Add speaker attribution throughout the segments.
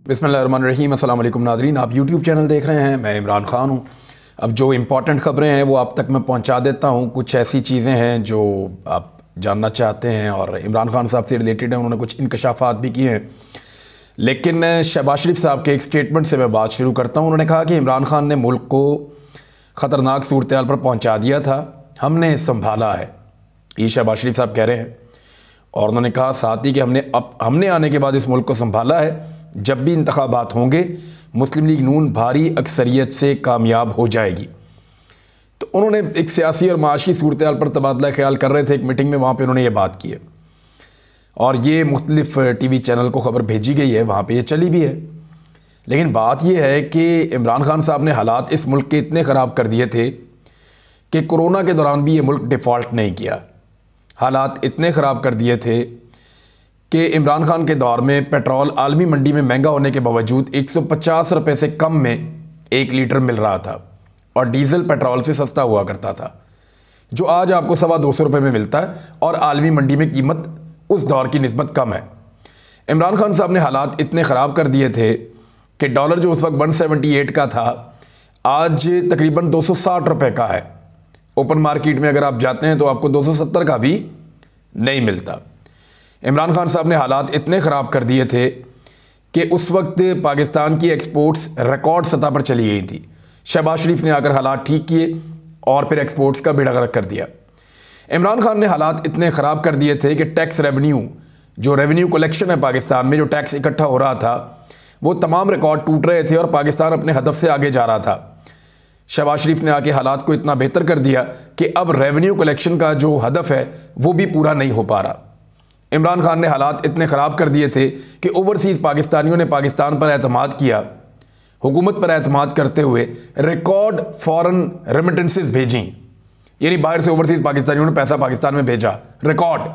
Speaker 1: बिस्मिल्लाहिर्रहमानिर्रहीम। अस्सलाम वालेकुम नाज़रीन, आप यूट्यूब चैनल देख रहे हैं। मैं इमरान ख़ान हूँ। अब जो इम्पॉर्टेंट ख़बरें हैं वो आप तक मैं पहुँचा देता हूँ। कुछ ऐसी चीज़ें हैं जो आप जानना चाहते हैं और इमरान ख़ान साहब से रिलेटेड हैं। उन्होंने कुछ इंकशाफात भी किए हैं, लेकिन शहबाज शरीफ साहब के एक स्टेटमेंट से मैं बात शुरू करता हूँ। उन्होंने कहा कि इमरान ख़ान ने मुल्क को ख़तरनाक सूरत-ए-हाल पर पहुँचा दिया था, हमने संभाला है, ये शहबाज शरीफ साहब कह रहे हैं। और उन्होंने कहा साथ ही कि हमने आने के बाद इस मुल्क को संभाला है। जब भी इंतखाबात होंगे मुस्लिम लीग नून भारी अक्सरियत से कामयाब हो जाएगी। तो उन्होंने एक सियासी और माशी सूरत-ए-हाल पर तबादला ख्याल कर रहे थे एक मीटिंग में, वहाँ पे उन्होंने ये बात की है और ये मुख्तलिफ टीवी चैनल को ख़बर भेजी गई है, वहाँ पे ये चली भी है। लेकिन बात यह है कि इमरान खान साहब ने हालात इस मुल्क के इतने ख़राब कर दिए थे कि कोरोना के दौरान भी ये मुल्क डिफ़ॉल्ट नहीं किया। हालात इतने ख़राब कर दिए थे कि इमरान खान के दौर में पेट्रोल आलमी मंडी में महंगा होने के बावजूद 150 रुपये से कम में 1 लीटर मिल रहा था और डीज़ल पेट्रोल से सस्ता हुआ करता था, जो आज आपको 225 रुपये में मिलता है और आलमी मंडी में कीमत उस दौर की निस्बत कम है। इमरान खान साहब ने हालात इतने ख़राब कर दिए थे कि डॉलर जो उस वक्त 178 का था आज तकरीबन 260 रुपये का है। ओपन मार्केट में अगर आप जाते हैं तो आपको 270 का भी नहीं मिलता। इमरान खान साहब ने हालात इतने ख़राब कर दिए थे कि उस वक्त पाकिस्तान की एक्सपोर्ट्स रिकॉर्ड सतह पर चली गई थी। शहबाज शरीफ ने आकर हालात ठीक किए और फिर एक्सपोर्ट्स का बेड़ा गर्क कर दिया। इमरान खान ने हालात इतने ख़राब कर दिए थे कि टैक्स रेवेन्यू, जो रेवेन्यू कलेक्शन है पाकिस्तान में, जो टैक्स इकट्ठा हो रहा था, वो तमाम रिकॉर्ड टूट रहे थे और पाकिस्तान अपने हदफ से आगे जा रहा था। शहबाज शरीफ ने आके हालात को इतना बेहतर कर दिया कि अब रेवेन्यू कलेक्शन का जो हदफ है वो भी पूरा नहीं हो पा रहा। इमरान खान ने हालात इतने ख़राब कर दिए थे कि ओवरसीज़ पाकिस्तानियों ने पाकिस्तान पर एतमाद किया, हुकूमत पर एतमाद करते हुए रिकॉर्ड फ़ॉरेन रेमिटेंसेस भेजी, यानी बाहर से ओवरसीज़ पाकिस्तानियों ने पैसा पाकिस्तान में भेजा, रिकॉर्ड।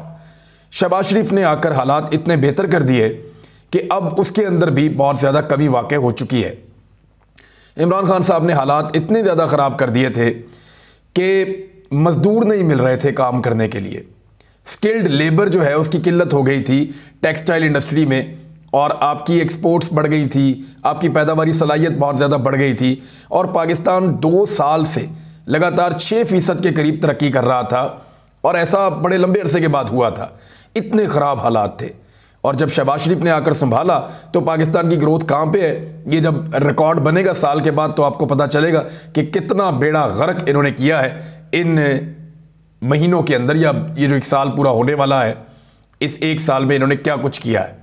Speaker 1: शहबाज शरीफ ने आकर हालात इतने बेहतर कर दिए कि अब उसके अंदर भी बहुत ज़्यादा कमी वाक़ हो चुकी है। इमरान खान साहब ने हालात इतने ज़्यादा ख़राब कर दिए थे कि मज़दूर नहीं मिल रहे थे काम करने के लिए। स्किल्ड लेबर जो है उसकी किल्लत हो गई थी टेक्सटाइल इंडस्ट्री में और आपकी एक्सपोर्ट्स बढ़ गई थी, आपकी पैदावारी सलाहियत बहुत ज़्यादा बढ़ गई थी और पाकिस्तान 2 साल से लगातार 6% के करीब तरक्की कर रहा था और ऐसा बड़े लंबे अरसे के बाद हुआ था। इतने ख़राब हालात थे और जब शहबाज शरीफ ने आकर संभाला तो पाकिस्तान की ग्रोथ कहाँ पे है, ये जब रिकॉर्ड बनेगा साल के बाद तो आपको पता चलेगा कि कितना बेड़ा गर्क इन्होंने किया है इन महीनों के अंदर, या ये जो 1 साल पूरा होने वाला है, इस 1 साल में इन्होंने क्या कुछ किया है।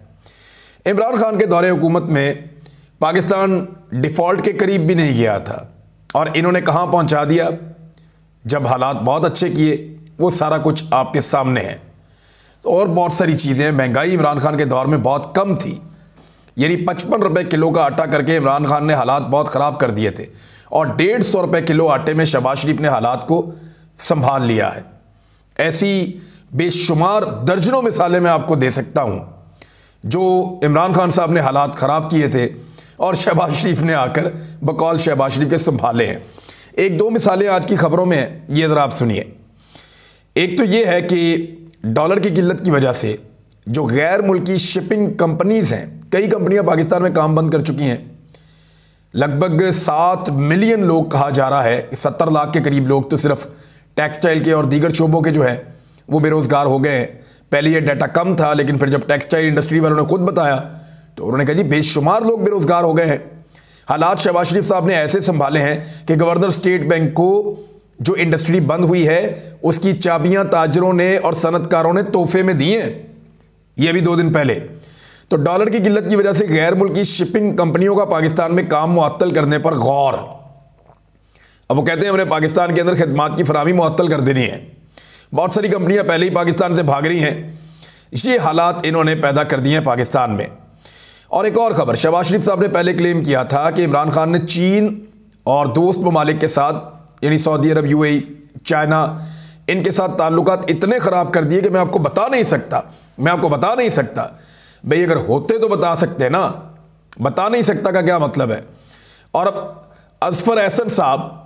Speaker 1: इमरान खान के दौरे हुकूमत में पाकिस्तान डिफ़ॉल्ट के करीब भी नहीं गया था और इन्होंने कहाँ पहुँचा दिया। जब हालात बहुत अच्छे किए वो सारा कुछ आपके सामने है। और बहुत सारी चीज़ें, महंगाई इमरान खान के दौर में बहुत कम थी, यानी 55 रुपये किलो का आटा करके इमरान खान ने हालात बहुत ख़राब कर दिए थे और 150 रुपये किलो आटे में शहबाज शरीफ ने हालात को संभाल लिया है। ऐसी बेशुमार दर्जनों मिसालें मैं आपको दे सकता हूं जो इमरान खान साहब ने हालात ख़राब किए थे और शहबाज शरीफ ने आकर बकौल शहबाज शरीफ के संभाले हैं। 1-2 मिसालें आज की खबरों में हैं, ये ज़रा आप सुनिए। एक तो ये है कि डॉलर की किल्लत की वजह से जो गैर मुल्की शिपिंग कंपनीज़ हैं, कई कंपनियां पाकिस्तान में काम बंद कर चुकी हैं। लगभग 7 मिलियन लोग कहा जा रहा है, 70 लाख के करीब लोग तो सिर्फ टेक्सटाइल के और दीगर शोबों के जो है वो बेरोज़गार हो गए हैं। पहले ये डाटा कम था, लेकिन फिर जब टेक्सटाइल इंडस्ट्री वालों ने खुद बताया तो उन्होंने कहा जी बेशुमार लोग बेरोज़गार हो गए हैं। हालात शहबाज शरीफ साहब ने ऐसे संभाले हैं कि गवर्नर स्टेट बैंक को जो इंडस्ट्री बंद हुई है उसकी चाबियां ताजरों ने और सनतकारों ने तोहफे में दी हैं, ये भी 2 दिन पहले। तो डॉलर की किल्लत की वजह से गैर मुल्की शिपिंग कंपनियों का पाकिस्तान में काम मुअत्तल करने पर गौर। अब वो कहते हैं हमने पाकिस्तान के अंदर खिदमात की फराहमी मुअत्तल कर देनी है। बहुत सारी कंपनियां पहले ही पाकिस्तान से भाग रही हैं। ये हालात इन्होंने पैदा कर दिए हैं पाकिस्तान में। और एक और खबर, शहबाज शरीफ साहब ने पहले क्लेम किया था कि इमरान खान ने चीन और दोस्त ममालिक के साथ, यानी सऊदी अरब, यूएई, चाइना, इनके साथ ताल्लुकात इतने ख़राब कर दिए कि मैं आपको बता नहीं सकता। भाई अगर होते तो बता सकते ना, बता नहीं सकता का क्या मतलब है। और अब असफर एहसन साहब,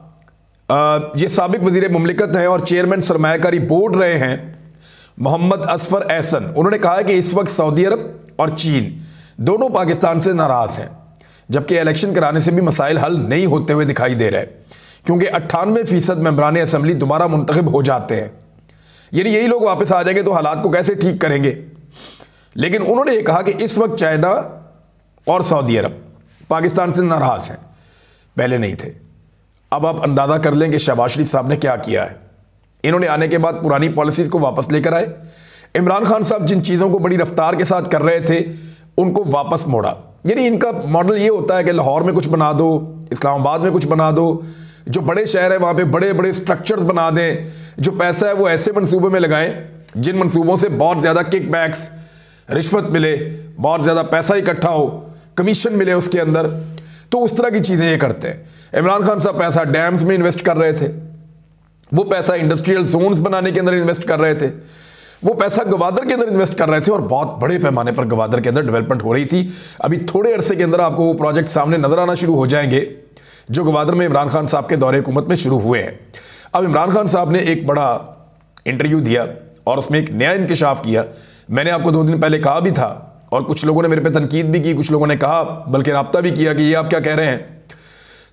Speaker 1: ये साबिक वज़ीर मुमलिकत हैं और चेयरमैन सरमायाकारी बोर्ड रहे हैं, मोहम्मद असफर एहसन, उन्होंने कहा है कि इस वक्त सऊदी अरब और चीन दोनों पाकिस्तान से नाराज़ हैं, जबकि इलेक्शन कराने से भी मसाइल हल नहीं होते हुए दिखाई दे रहे हैं, क्योंकि 98% मेंबरान असम्बली दोबारा मुंतखब हो जाते हैं। यानी यही लोग वापस आ जाएंगे तो हालात को कैसे ठीक करेंगे। लेकिन उन्होंने ये कहा कि इस वक्त चाइना और सऊदी अरब पाकिस्तान से नाराज़ हैं, पहले नहीं थे। अब आप अंदाज़ा कर लें कि शहबाज शरीफ साहब ने क्या किया है। इन्होंने आने के बाद पुरानी पॉलिसीज़ को वापस लेकर आए। इमरान खान साहब जिन चीज़ों को बड़ी रफ्तार के साथ कर रहे थे उनको वापस मोड़ा। यानी इनका मॉडल ये होता है कि लाहौर में कुछ बना दो, इस्लामाबाद में कुछ बना दो, जो बड़े शहर हैं वहाँ पे बड़े बड़े स्ट्रक्चर्स बना दें, जो पैसा है वो ऐसे मंसूबों में लगाएं जिन मंसूबों से बहुत ज़्यादा किकबैक्स, रिश्वत मिले, बहुत ज़्यादा पैसा इकट्ठा हो, कमीशन मिले उसके अंदर। तो उस तरह की चीज़ें ये करते हैं। इमरान खान साहब पैसा डैम्स में इन्वेस्ट कर रहे थे, वो पैसा इंडस्ट्रियल जोन्स बनाने के अंदर इन्वेस्ट कर रहे थे, वो पैसा गवादर के अंदर इन्वेस्ट कर रहे थे और बहुत बड़े पैमाने पर गवादर के अंदर डेवलपमेंट हो रही थी। अभी थोड़े अरसे के अंदर आपको वो प्रोजेक्ट सामने नजर आना शुरू हो जाएंगे जो गवादर में इमरान खान साहब के दौरे हुकूमत में शुरू हुए हैं। अब इमरान खान साहब ने एक बड़ा इंटरव्यू दिया और उसमें एक नया इंकशाफ किया। मैंने आपको 2 दिन पहले कहा भी था और कुछ लोगों ने मेरे पे तनकीद भी की, कुछ लोगों ने कहा बल्कि राब्ता भी किया कि ये आप क्या कह रहे हैं।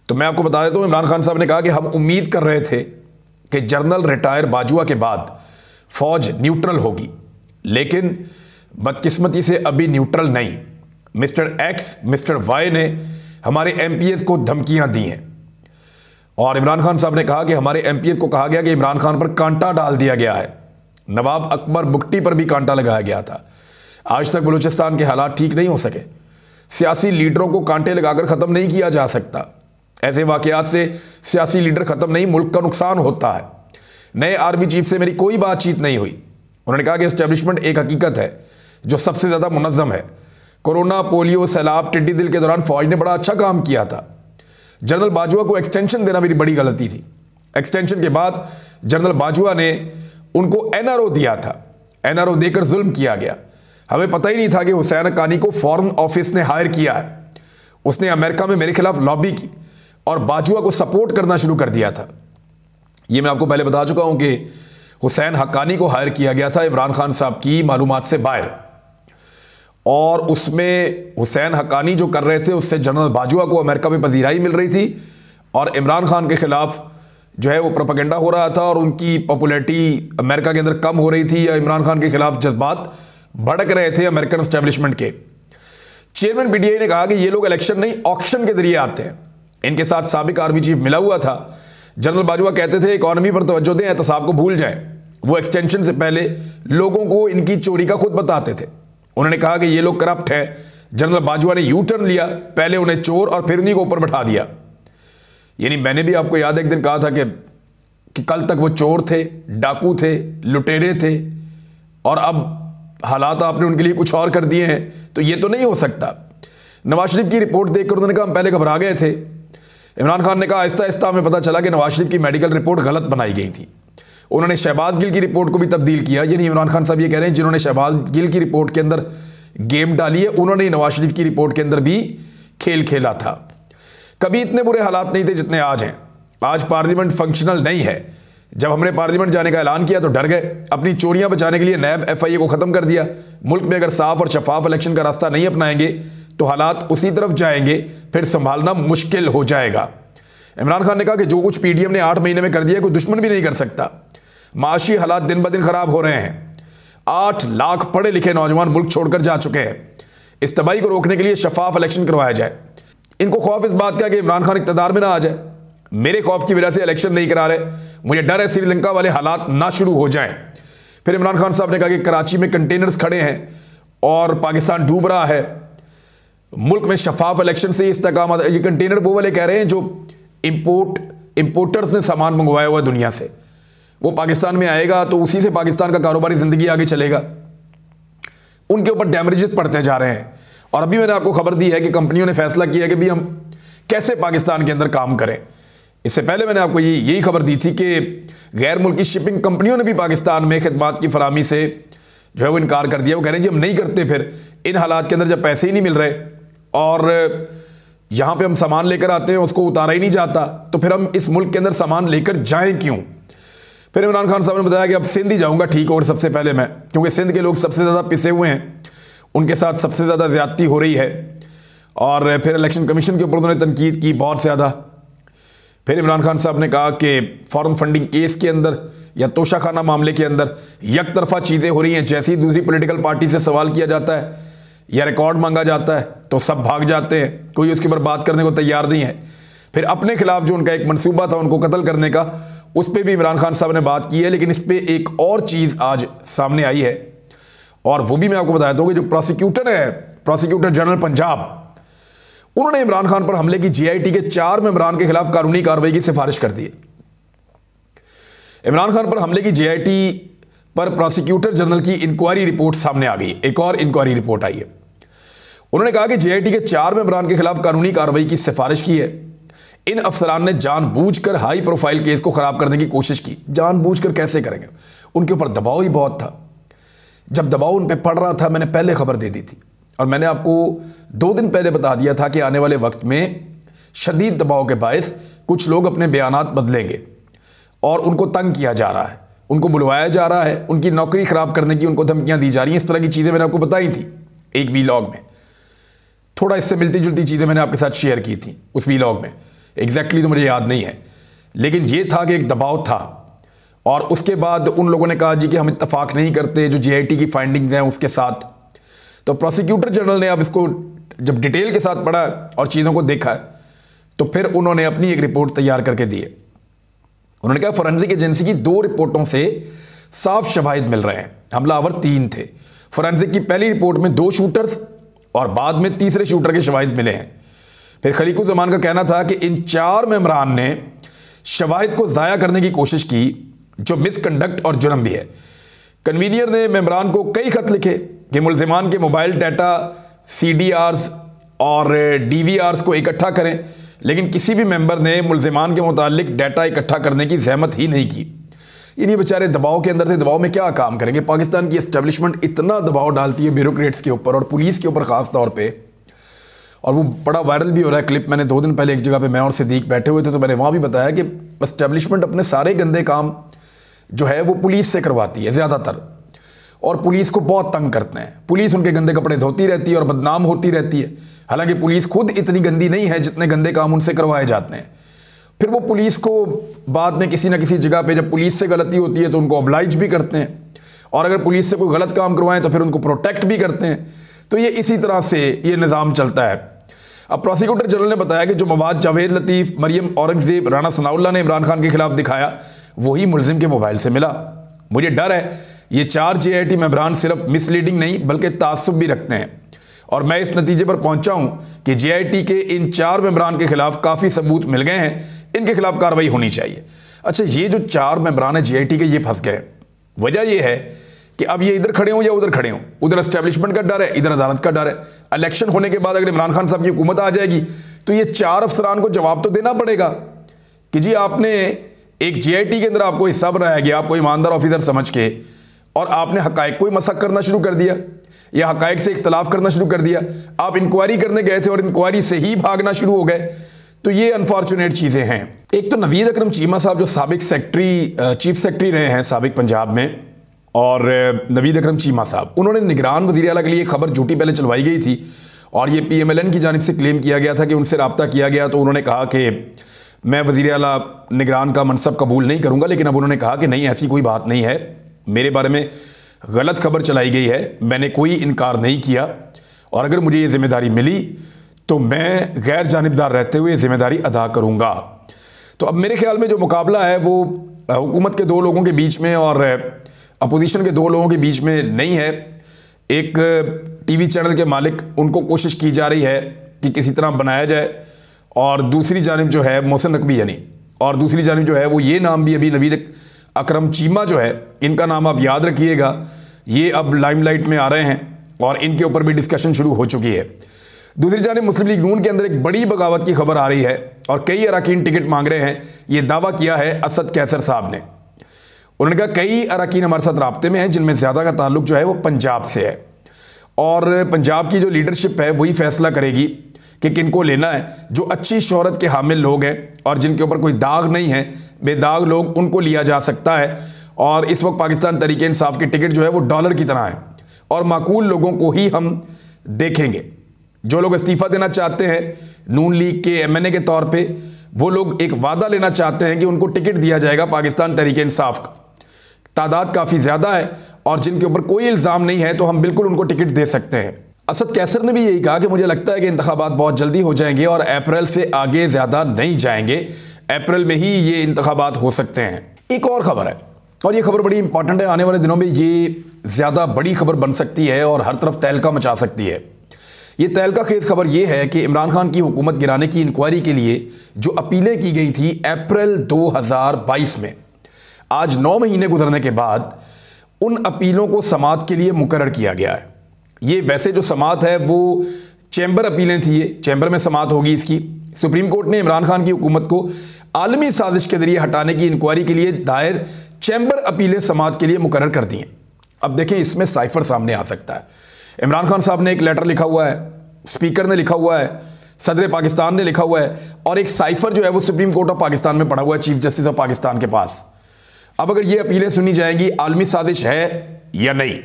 Speaker 1: तो मैं आपको बता देता हूँ, इमरान खान साहब ने कहा कि हम उम्मीद कर रहे थे कि जनरल रिटायर बाजवा के बाद फौज न्यूट्रल होगी, लेकिन बदकिस्मती से अभी न्यूट्रल नहीं। मिस्टर एक्स, मिस्टर वाई ने हमारे एमपीएस को धमकियां दी हैं और इमरान खान साहब ने कहा कि हमारे एमपीएस को कहा गया कि इमरान खान पर कांटा डाल दिया गया है। नवाब अकबर बुगटी पर भी कांटा लगाया गया था। आज तक बलूचिस्तान के हालात ठीक नहीं हो सके। सियासी लीडरों को कांटे लगाकर ख़त्म नहीं किया जा सकता। ऐसे वाक़यात से सियासी लीडर ख़त्म नहीं, मुल्क का नुकसान होता है। नए आर्मी चीफ से मेरी कोई बातचीत नहीं हुई। उन्होंने कहा कि एस्टेब्लिशमेंट एक हकीकत है जो सबसे ज़्यादा मुनज़्ज़म है। कोरोना, पोलियो, सैलाब, टिड्डी दिल के दौरान फ़ौज ने बड़ा अच्छा काम किया था। जनरल बाजवा को एक्सटेंशन देना मेरी बड़ी गलती थी। एक्सटेंशन के बाद जनरल बाजवा ने उनको एनआरओ दिया था, एनआरओ देकर जुल्म किया गया। हमें पता ही नहीं था कि हुसैन हक्कानी को फॉरेन ऑफिस ने हायर किया है। उसने अमेरिका में मेरे खिलाफ लॉबी की और बाजवा को सपोर्ट करना शुरू कर दिया था। ये मैं आपको पहले बता चुका हूं कि हुसैन हक्कानी को हायर किया गया था इमरान खान साहब की मालूमात से बाहर, और उसमें हुसैन हक्कानी जो कर रहे थे उससे जनरल बाजवा को अमेरिका में पजीराई मिल रही थी और इमरान खान के खिलाफ जो है वो प्रोपेगेंडा हो रहा था और उनकी पॉपुलैरिटी अमेरिका के अंदर कम हो रही थी, या इमरान खान के खिलाफ जज्बात भड़क रहे थे अमेरिकन एस्टेब्लिशमेंट के। चेयरमैन पीटीआई ने कहा कि ये लोग इलेक्शन नहीं, ऑक्शन के जरिए आते हैं। इनके साथ साबिक आर्मी चीफ मिला हुआ था। जनरल बाजवा कहते थे इकॉनमी पर तवज्जो दें, एहतसाब को भूल जाएं। वो एक्सटेंशन से पहले लोगों को इनकी चोरी का खुद बताते थे। उन्होंने कहा कि ये लोग करप्ट हैं। जनरल बाजवा ने यू टर्न लिया, पहले उन्हें चोर और फिर उन्हीं को ऊपर बैठा दिया। यानी मैंने भी आपको याद एक दिन कहा था कि कल तक वो चोर थे, डाकू थे, लुटेरे थे और अब हालात आपने उनके लिए कुछ और कर दिए हैं, तो ये तो नहीं हो सकता। नवाज शरीफ की रिपोर्ट देखकर उन्होंने कहा हम पहले घबरा गए थे। इमरान खान ने कहा आहिस्ता आहिस्ता हमें पता चला कि नवाज शरीफ की मेडिकल रिपोर्ट गलत बनाई गई थी। उन्होंने शहबाज गिल की रिपोर्ट को भी तब्दील किया। यानी इमरान खान साहब ये कह रहे हैं जिन्होंने शहबाज गिल की रिपोर्ट के अंदर गेम डाली है, उन्होंने नवाज शरीफ की रिपोर्ट के अंदर भी खेल खेला था। कभी इतने बुरे हालात नहीं थे जितने आज हैं। आज पार्लियामेंट फंक्शनल नहीं है। जब हमने पार्लियामेंट जाने का ऐलान किया तो डर गए। अपनी चोरियां बचाने के लिए नैब एफआईए को ख़त्म कर दिया। मुल्क में अगर साफ और शफाफ इलेक्शन का रास्ता नहीं अपनाएंगे तो हालात उसी तरफ जाएंगे, फिर संभालना मुश्किल हो जाएगा। इमरान खान ने कहा कि जो कुछ पीडीएम ने 8 महीने में कर दिया कोई दुश्मन भी नहीं कर सकता। माशी हालात दिन ब दिन खराब हो रहे हैं। 8 लाख पढ़े लिखे नौजवान मुल्क छोड़कर जा चुके हैं। इस तबाही को रोकने के लिए शफाफ इलेक्शन करवाया जाए। इनको खौफ इस बात का कि इमरान खान इक़्तिदार में ना आ जाए। मेरे खौफ की वजह से इलेक्शन नहीं करा रहे। मुझे डर है श्रीलंका वाले हालात ना शुरू हो जाएं। फिर इमरान खान साहब ने कहा कि कराची में कंटेनर्स खड़े हैं और पाकिस्तान डूब रहा है। मुल्क में शफाफ इलेक्शन से इस्तेकामत। ये कंटेनर वो वाले कह रहे हैं जो इंपोर्टर्स ने सामान मंगवाया हुआ दुनिया से, वो पाकिस्तान में आएगा तो उसी से पाकिस्तान का कारोबारी ज़िंदगी आगे चलेगा। उनके ऊपर डैमेजेस पड़ते जा रहे हैं। और अभी मैंने आपको खबर दी है कि कंपनियों ने फैसला किया है कि भी हम कैसे पाकिस्तान के अंदर काम करें। इससे पहले मैंने आपको यही खबर दी थी कि गैर मुल्की शिपिंग कंपनियों ने भी पाकिस्तान में खिदमात की फराहमी से जो है वो इनकार कर दिया। वो कह रहे हैं जी हम नहीं करते। फिर इन हालात के अंदर जब पैसे ही नहीं मिल रहे और यहाँ पे हम सामान लेकर आते हैं उसको उतारा ही नहीं जाता, तो फिर हम इस मुल्क के अंदर सामान लेकर जाएं क्यों। फिर इमरान खान साहब ने बताया कि अब सिंध ही जाऊँगा ठीक, और सबसे पहले मैं, क्योंकि सिंध के लोग सबसे ज़्यादा पिसे हुए हैं। उनके साथ सबसे ज़्यादा ज़्यादती हो रही है। और फिर इलेक्शन कमीशन के ऊपर उन्होंने तनकीद की बहुत ज़्यादा। फिर इमरान खान साहब ने कहा कि फॉरेन फंडिंग केस के अंदर या तोशाखाना मामले के अंदर एक तरफा चीज़ें हो रही हैं। जैसे ही दूसरी पॉलिटिकल पार्टी से सवाल किया जाता है या रिकॉर्ड मांगा जाता है तो सब भाग जाते हैं, कोई उसके ऊपर बात करने को तैयार नहीं है। फिर अपने खिलाफ जो उनका एक मंसूबा था उनको कत्ल करने का, उस पर भी इमरान खान साहब ने बात की है। लेकिन इस पर एक और चीज़ आज सामने आई है और वो भी मैं आपको बताया दूँ कि जो प्रोसिक्यूटर है, प्रोसिक्यूटर जनरल पंजाब, उन्होंने इमरान खान पर हमले की जीआईटी के 4 मेंबरान के खिलाफ कानूनी कार्रवाई की सिफारिश कर दी है। इमरान खान पर हमले की जीआईटी पर प्रोसिक्यूटर जनरल की इंक्वायरी रिपोर्ट सामने आ गई। एक और इंक्वायरी रिपोर्ट आई है। उन्होंने कहा कि जीआईटी के 4 मेंबरान के खिलाफ कानूनी कार्रवाई की सिफारिश की है। इन अफसरान ने जानबूझकर हाई प्रोफाइल केस को खराब करने की कोशिश की। जानबूझकर कैसे करेंगे? उनके ऊपर दबाव ही बहुत था। जब दबाव उन पर पड़ रहा था, मैंने पहले खबर दे दी थी और मैंने आपको 2 दिन पहले बता दिया था कि आने वाले वक्त में शदीद दबाव के बायस कुछ लोग अपने बयानात बदलेंगे और उनको तंग किया जा रहा है, उनको बुलवाया जा रहा है, उनकी नौकरी ख़राब करने की उनको धमकियां दी जा रही हैं। इस तरह की चीज़ें मैंने आपको बताई थी एक वीलॉग में। थोड़ा इससे मिलती जुलती चीज़ें मैंने आपके साथ शेयर की थी उस वीलॉग में। एग्जैक्टली तो मुझे याद नहीं है, लेकिन ये था कि एक दबाव था और उसके बाद उन लोगों ने कहा जी कि हम इत्तफाक नहीं करते जो जीआईटी की फाइंडिंग्स हैं उसके साथ। तो प्रोसिक्यूटर जनरल ने अब इसको जब डिटेल के साथ पढ़ा और चीज़ों को देखा तो फिर उन्होंने अपनी एक रिपोर्ट तैयार करके दी है। उन्होंने कहा फोरेंसिक एजेंसी की 2 रिपोर्टों से साफ शवाहिद मिल रहे हैं। हमलावर 3 थे। फोरेंसिक की पहली रिपोर्ट में 2 शूटर्स और बाद में तीसरे शूटर के शवाहिद मिले हैं। फिर खलीकुल जमान का कहना था कि इन 4 मेंबरान ने शवाहिद को ज़ाया करने की कोशिश की, जो मिसकंडक्ट और जुर्म भी है। कन्वीनियर ने मेंबरान को कई खत लिखे कि मुल्जिमान के मोबाइल डाटा, CDRs और DVRs को इकट्ठा करें, लेकिन किसी भी मेंबर ने मुल्जिमान के मुतालिक डाटा इकट्ठा करने की जहमत ही नहीं की। ये बेचारे दबाव के अंदर थे, दबाव में क्या काम करेंगे? पाकिस्तान की एस्टेब्लिशमेंट इतना दबाव डालती है ब्यूरोक्रेट्स के ऊपर और पुलिस के ऊपर ख़ास तौर पे, और वो बड़ा वायरल भी हो रहा है क्लिप। मैंने 2 दिन पहले एक जगह पे मैं और सिद्दीक बैठे हुए थे तो मैंने वहाँ भी बताया कि एस्टेब्लिशमेंट अपने सारे गंदे काम जो है वो पुलिस से करवाती है ज़्यादातर, और पुलिस को बहुत तंग करते हैं। पुलिस उनके गंदे कपड़े धोती रहती है और बदनाम होती रहती है। हालांकि पुलिस खुद इतनी गंदी नहीं है जितने गंदे काम उनसे करवाए जाते हैं। फिर वो पुलिस को बाद में किसी ना किसी जगह पे जब पुलिस से गलती होती है तो उनको ऑब्लाइज भी करते हैं, और अगर पुलिस से कोई गलत काम करवाएं तो फिर उनको प्रोटेक्ट भी करते हैं। तो ये इसी तरह से ये निज़ाम चलता है। अब प्रोसिक्यूटर जनरल ने बताया कि जो मवाद जावेद लतीफ़, मरियम औरंगज़ेब, राना सनाउल्लाह ने इमरान खान के खिलाफ दिखाया वही मुलजिम के मोबाइल से मिला। मुझे डर है ये 4 जीआईटी मेंबरान सिर्फ मिसलीडिंग नहीं बल्कि तासुब भी रखते हैं, और मैं इस नतीजे पर पहुंचा हूं कि जीआईटी के इन 4 मेंबरान के खिलाफ काफ़ी सबूत मिल गए हैं, इनके खिलाफ कार्रवाई होनी चाहिए। अच्छा, ये जो 4 मेंबरान है जीआईटी के, ये फंस गए। वजह यह है कि अब ये इधर खड़े हों या उधर खड़े हों, उधर एस्टेब्लिशमेंट का डर है, इधर अदालत का डर है। इलेक्शन होने के बाद अगर इमरान खान साहब की हुकूमत आ जाएगी तो ये 4 अफसरान को जवाब तो देना पड़ेगा कि जी आपने एक जीआईटी के अंदर आपको हिस्सा बनाया गया, आपको ईमानदार ऑफिसर समझ के, और आपने हकायक को ही मसक करना शुरू कर दिया या हकायक से इख्तलाफ करना शुरू कर दिया। आप इंक्वायरी करने गए थे और इंक्वायरी से ही भागना शुरू हो गए। तो ये अनफॉर्चुनेट चीज़ें हैं। एक तो नवीद अकरम चीमा साहब जो साबिक चीफ सेक्रेटरी रहे हैं साबिक पंजाब में, और नवीद अकरम चीमा साहब, उन्होंने निगरान वज़ीर आला के लिए खबर झूठी पहले चलवाई गई थी और ये PMLN की जानिब से क्लेम किया गया था कि उनसे रब्ता किया गया। तो उन्होंने कहा कि मैं वज़ीर आला निगरान का मनसब कबूल नहीं करूँगा, लेकिन अब उन्होंने कहा कि नहीं, ऐसी कोई बात नहीं है, मेरे बारे में गलत खबर चलाई गई है, मैंने कोई इनकार नहीं किया, और अगर मुझे ये जिम्मेदारी मिली तो मैं गैर जानिबदार रहते हुए जिम्मेदारी अदा करूँगा। तो अब मेरे ख्याल में जो मुकाबला है वो हुकूमत के 2 लोगों के बीच में और अपोजिशन के 2 लोगों के बीच में नहीं है। एक TV चैनल के मालिक, उनको कोशिश की जा रही है कि किसी तरह बनाया जाए, और दूसरी जानिब जो है मोहसिन नकवी यानी, और दूसरी जानिब जो है वो ये नाम भी अभी नवीद अकरम चीमा जो है, इनका नाम आप याद रखिएगा, ये अब लाइमलाइट में आ रहे हैं और इनके ऊपर भी डिस्कशन शुरू हो चुकी है। दूसरी जानिब मुस्लिम लीग नून के अंदर एक बड़ी बगावत की खबर आ रही है और कई अरकान टिकट मांग रहे हैं। ये दावा किया है असद कैसर साहब ने। उन्होंने कहा कई अरकान हमारे साथ राब्ते में हैं जिनमें ज़्यादा का ताल्लुक जो है वो पंजाब से है, और पंजाब की जो लीडरशिप है वही फैसला करेगी कि किनको लेना है। जो अच्छी शोहरत के हामिल लोग हैं और जिनके ऊपर कोई दाग नहीं है, बेदाग लोग, उनको लिया जा सकता है। और इस वक्त पाकिस्तान तहरीक इंसाफ की टिकट जो है वो डॉलर की तरह है, और माकूल लोगों को ही हम देखेंगे। जो लोग इस्तीफा देना चाहते हैं नून लीग के एमएनए के तौर पे, वो लोग एक वादा लेना चाहते हैं कि उनको टिकट दिया जाएगा पाकिस्तान तहरीक इंसाफ का। तादाद काफ़ी ज़्यादा है और जिनके ऊपर कोई इल्ज़ाम नहीं है तो हम बिल्कुल उनको टिकट दे सकते हैं। असद कैसर ने भी यही कहा कि मुझे लगता है कि इंतखाबात बहुत जल्दी हो जाएंगे और अप्रैल से आगे ज़्यादा नहीं जाएंगे, अप्रैल में ही ये इंतखाबात हो सकते हैं। एक और ख़बर है और ये खबर बड़ी इंपॉर्टेंट है, आने वाले दिनों में ये ज़्यादा बड़ी खबर बन सकती है और हर तरफ तहलका मचा सकती है। ये तहलका खेज खबर ये है कि इमरान खान की हुकूमत गिराने की इंक्वायरी के लिए जो अपीलें की गई थी अप्रैल 2022 में, आज 9 महीने गुजरने के बाद उन अपीलों को समाअत के लिए मुकर्रर किया गया है। ये वैसे जो समाअत है वो चैम्बर अपीलें थी, ये चैम्बर में समाअत होगी इसकी। सुप्रीम कोर्ट ने इमरान खान की हुकूमत को आलमी साजिश के जरिए हटाने की इंक्वायरी के लिए दायर चैम्बर अपीलें समाअत के लिए मुकर्रर कर दी हैं। अब देखें, इसमें साइफर सामने आ सकता है। इमरान खान साहब ने एक लेटर लिखा हुआ है, स्पीकर ने लिखा हुआ है, सदर पाकिस्तान ने लिखा हुआ है और एक साइफर जो है वो सुप्रीम कोर्ट ऑफ पाकिस्तान में पड़ा हुआ है, चीफ जस्टिस ऑफ पाकिस्तान के पास। अब अगर ये अपीलें सुनी जाएंगी, आलमी साजिश है या नहीं,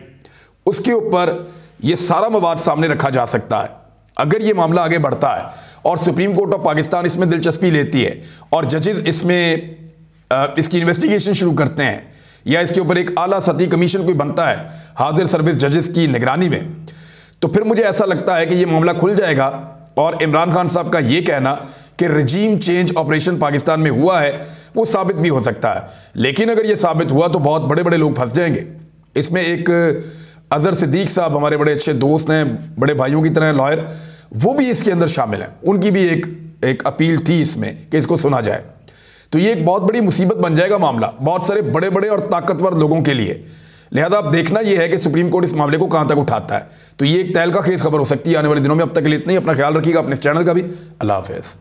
Speaker 1: उसके ऊपर ये सारा मवाद सामने रखा जा सकता है। अगर ये मामला आगे बढ़ता है और सुप्रीम कोर्ट ऑफ पाकिस्तान इसमें दिलचस्पी लेती है और जजेस इसमें इसकी इन्वेस्टिगेशन शुरू करते हैं या इसके ऊपर एक आला सतही कमीशन कोई बनता है हाजिर सर्विस जजेस की निगरानी में, तो फिर मुझे ऐसा लगता है कि ये मामला खुल जाएगा और इमरान खान साहब का ये कहना कि रजीम चेंज ऑपरेशन पाकिस्तान में हुआ है वो साबित भी हो सकता है। लेकिन अगर ये साबित हुआ तो बहुत बड़े बड़े लोग फंस जाएंगे इसमें। एक अजहर सिद्दीक साहब हमारे बड़े अच्छे दोस्त हैं, बड़े भाइयों की तरह लॉयर, वो भी इसके अंदर शामिल हैं। उनकी भी एक अपील थी इसमें कि इसको सुना जाए। तो ये एक बहुत बड़ी मुसीबत बन जाएगा मामला बहुत सारे बड़े बड़े और ताकतवर लोगों के लिए। लिहाजा अब देखना यह है कि सुप्रीम कोर्ट इस मामले को कहां तक उठाता है। तो ये एक तहलका खेज खबर हो सकती है आने वाले दिनों में। अब तक के लिए इतना ही, अपना ख्याल रखिएगा, अपने चैनल का भी। अल्लाह हाफिज़।